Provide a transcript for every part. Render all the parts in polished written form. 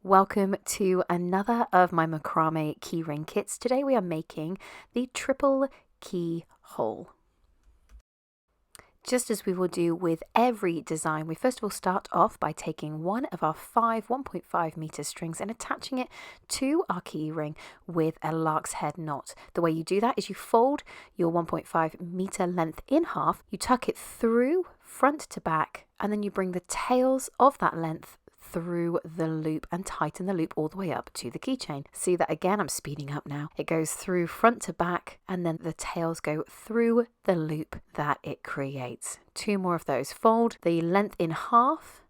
Welcome to another of my macrame keyring kits. Today we are making the triple keyhole. Just as we will do with every design, we first of all start off by taking one of our 1.5 meter strings and attaching it to our keyring with a lark's head knot. The way you do that is you fold your 1.5 meter length in half, you tuck it through front to back, and then you bring the tails of that length through the loop and tighten the loop all the way up to the keychain. See that again? I'm speeding up now. It goes through front to back and then the tails go through the loop that it creates. Two more of those. Fold the length in half,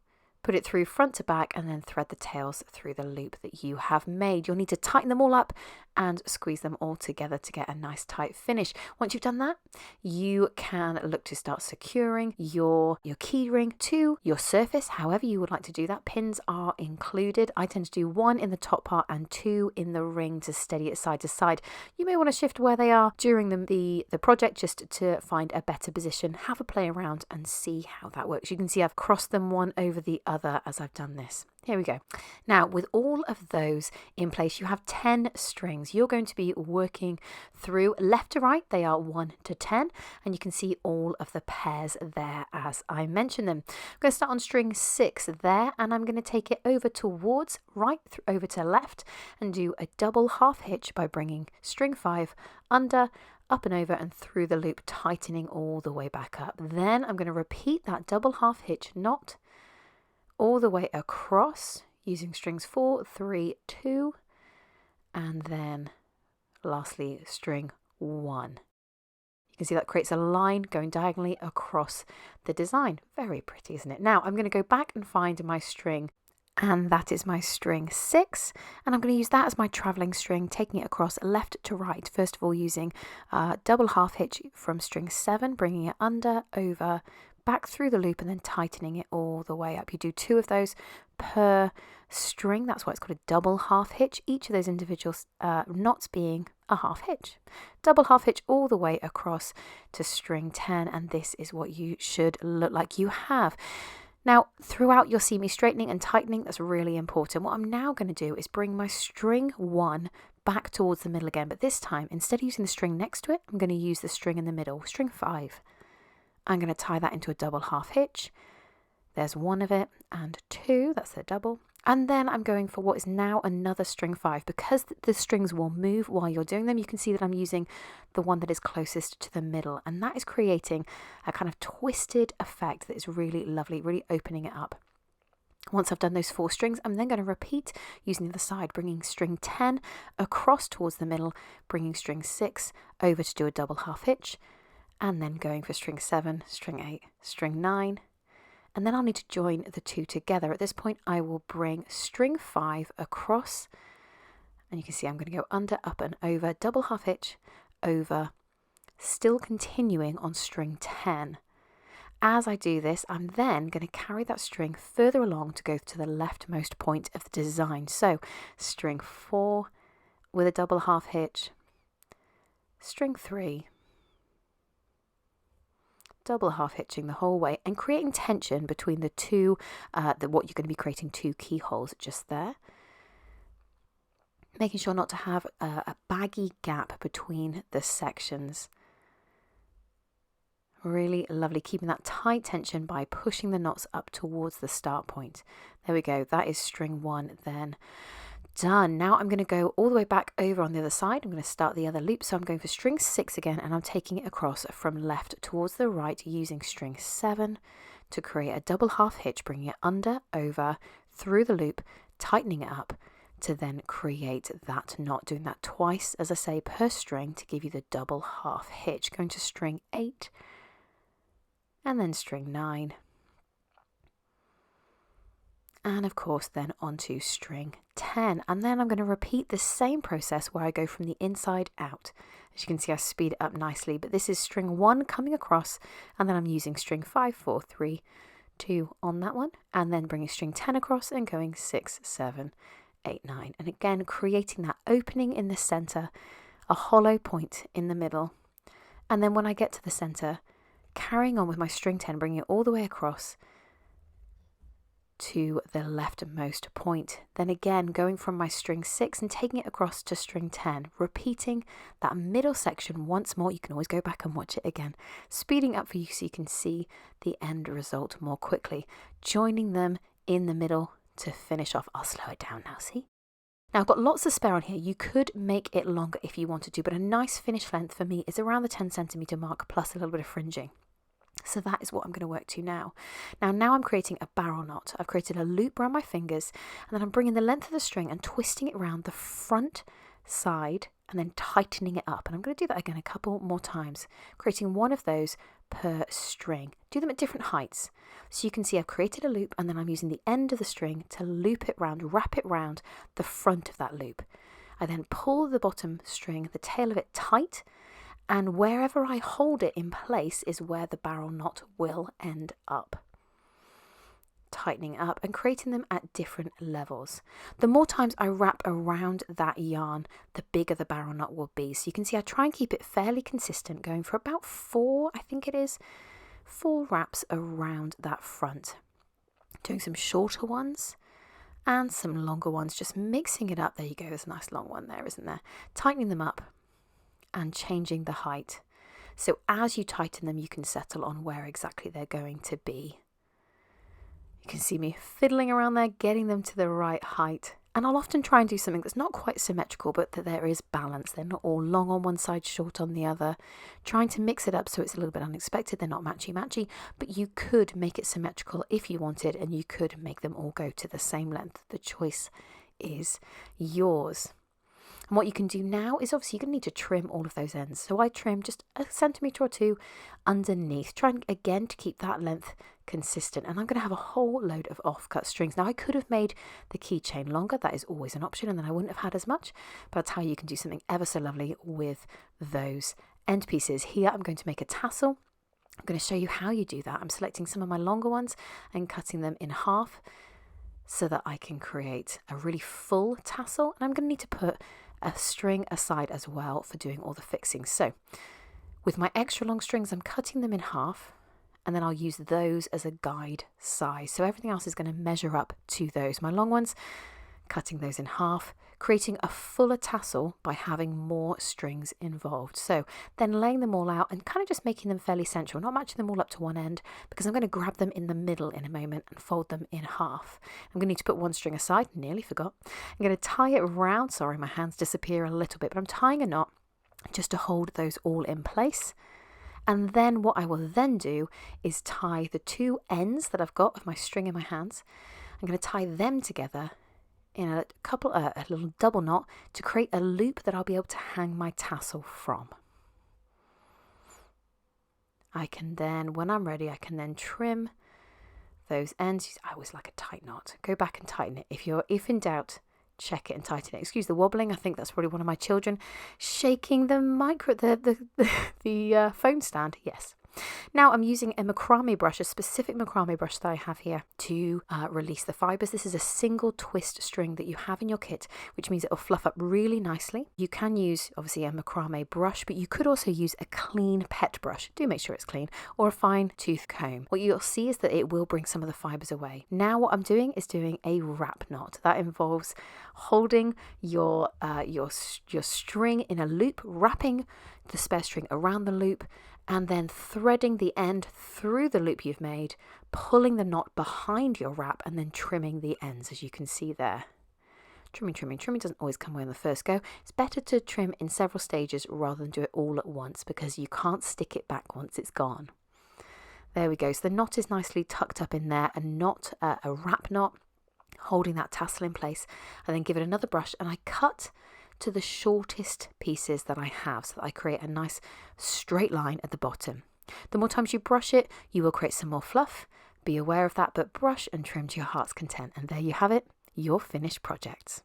put it through front to back, and then thread the tails through the loop that you have made. You'll need to tighten them all up and squeeze them all together to get a nice tight finish. Once you've done that, you can look to start securing your keyring to your surface, however you would like to do that. Pins are included. I tend to do one in the top part and two in the ring to steady it side to side. You may want to shift where they are during the project just to find a better position. Have a play around and see how that works. You can see I've crossed them one over the other as I've done this. Here we go. Now, with all of those in place, you have 10 strings. You're going to be working through left to right. They are 1 to 10, and you can see all of the pairs there as I mentioned them. I'm going to start on string 6 there, and I'm going to take it over towards right, over to left, and do a double half hitch by bringing string 5 under, up and over and through the loop, tightening all the way back up. Then I'm going to repeat that double half hitch knot all the way across using strings 4, 3, 2, and then lastly string 1. You can see that creates a line going diagonally across the design. Very pretty, isn't it? Now I'm going to go back and find my string, and that is my string 6, and I'm going to use that as my traveling string, taking it across left to right. First of all, using double half hitch from string 7, bringing it under, over, back through the loop, and then tightening it all the way up. You do 2 of those per string. That's why it's called a double half hitch. Each of those individual knots being a half hitch. Double half hitch all the way across to string 10, and this is what you should look like you have. Now, throughout you'll see me straightening and tightening. That's really important. What I'm now going to do is bring my string 1 back towards the middle again, but this time, instead of using the string next to it, I'm going to use the string in the middle, string 5. I'm going to tie that into a double half hitch. There's 1 of it, and 2, that's the double. And then I'm going for what is now another string 5. Because the strings will move while you're doing them, you can see that I'm using the one that is closest to the middle, and that is creating a kind of twisted effect that is really lovely, really opening it up. Once I've done those 4 strings, I'm then going to repeat using the other side, bringing string 10 across towards the middle, bringing string 6 over to do a double half hitch, and then going for string 7, string 8, string 9, and then I'll need to join the 2 together. At this point I will bring string 5 across, and you can see I'm going to go under, up and over, double half hitch, over, still continuing on string 10. As I do this, I'm then going to carry that string further along to go to the leftmost point of the design. So string 4 with a double half hitch, string 3, double half hitching the whole way, and creating tension between the two, what you're going to be creating 2 keyholes just there. Making sure not to have a baggy gap between the sections. Really lovely, keeping that tight tension by pushing the knots up towards the start point. There we go, that is string 1 then. Done. Now I'm going to go all the way back over on the other side. I'm going to start the other loop. So I'm going for string 6 again, and I'm taking it across from left towards the right using string 7 to create a double half hitch, bringing it under, over, through the loop, tightening it up to then create that knot. Doing that twice, as I say, per string to give you the double half hitch. Going to string 8 and then string 9. And of course then onto string 10, and then I'm going to repeat the same process where I go from the inside out. As you can see, I speed it up nicely, but this is string 1 coming across, and then I'm using string 5, 4, 3, 2 on that one, and then bringing string 10 across and going 6, 7, 8, 9, and again creating that opening in the center, a hollow point in the middle, and then when I get to the center, carrying on with my string 10, bringing it all the way across, to the leftmost point. Then again, going from my string 6 and taking it across to string 10, repeating that middle section once more. You can always go back and watch it again, speeding up for you so you can see the end result more quickly, joining them in the middle to finish off. I'll slow it down now, see? Now I've got lots of spare on here. You could make it longer if you wanted to, but a nice finish length for me is around the 10cm mark plus a little bit of fringing. So that is what I'm going to work to now. Now I'm creating a barrel knot. I've created a loop around my fingers, and then I'm bringing the length of the string and twisting it around the front side and then tightening it up. And I'm going to do that again a couple more times, creating one of those per string. Do them at different heights. So you can see I've created a loop, and then I'm using the end of the string to loop it round, wrap it round the front of that loop. I then pull the bottom string, the tail of it tight, and wherever I hold it in place is where the barrel knot will end up. Tightening up and creating them at different levels. The more times I wrap around that yarn, the bigger the barrel knot will be. So you can see I try and keep it fairly consistent, going for about 4, I think it is, 4 wraps around that front. Doing some shorter ones and some longer ones, just mixing it up. There you go, there's a nice long one there, isn't there? Tightening them up and changing the height. So as you tighten them, you can settle on where exactly they're going to be. You can see me fiddling around there, getting them to the right height. And I'll often try and do something that's not quite symmetrical, but that there is balance. They're not all long on one side, short on the other. Trying to mix it up so it's a little bit unexpected. They're not matchy-matchy, but you could make it symmetrical if you wanted, and you could make them all go to the same length. The choice is yours. And what you can do now is obviously you're going to need to trim all of those ends. So I trim just a centimetre or 2 underneath, trying again to keep that length consistent. And I'm going to have a whole load of offcut strings. Now I could have made the keychain longer, that is always an option, and then I wouldn't have had as much, but that's how you can do something ever so lovely with those end pieces. Here I'm going to make a tassel. I'm going to show you how you do that. I'm selecting some of my longer ones and cutting them in half so that I can create a really full tassel. And I'm going to need to put a string aside as well for doing all the fixing. So with my extra long strings, I'm cutting them in half, and then I'll use those as a guide size. So everything else is going to measure up to those. My long ones, cutting those in half, creating a fuller tassel by having more strings involved. So then laying them all out and kind of just making them fairly central, not matching them all up to one end, because I'm going to grab them in the middle in a moment and fold them in half. I'm going to need to put one string aside, nearly forgot. I'm going to tie it around, sorry, my hands disappear a little bit, but I'm tying a knot just to hold those all in place. And then what I will then do is tie the 2 ends that I've got of my string in my hands. I'm going to tie them together in a little double knot to create a loop that I'll be able to hang my tassel from. I can then, when I'm ready, I can then trim those ends. I always like a tight knot. Go back and tighten it. If in doubt, check it and tighten it. Excuse the wobbling. I think that's probably one of my children shaking the phone stand. Yes. Now I'm using a macrame brush, a specific macrame brush that I have here to release the fibres. This is a single twist string that you have in your kit, which means it will fluff up really nicely. You can use obviously a macrame brush, but you could also use a clean pet brush. Do make sure it's clean, or a fine tooth comb. What you'll see is that it will bring some of the fibres away. Now what I'm doing is doing a wrap knot. That involves holding your string in a loop, wrapping the spare string around the loop, and then threading the end through the loop you've made, pulling the knot behind your wrap, and then trimming the ends, as you can see there. Trimming doesn't always come away on the first go. It's better to trim in several stages rather than do it all at once, because you can't stick it back once it's gone. There we go. So the knot is nicely tucked up in there, and not a wrap knot, holding that tassel in place. And then give it another brush, and I cut to the shortest pieces that I have so that I create a nice straight line at the bottom. The more times you brush it, you will create some more fluff. Be aware of that, but brush and trim to your heart's content. And there you have it, your finished projects.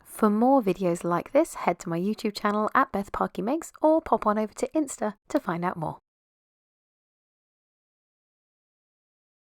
For more videos like this, head to my YouTube channel at Parky Makes, or pop on over to Insta to find out more.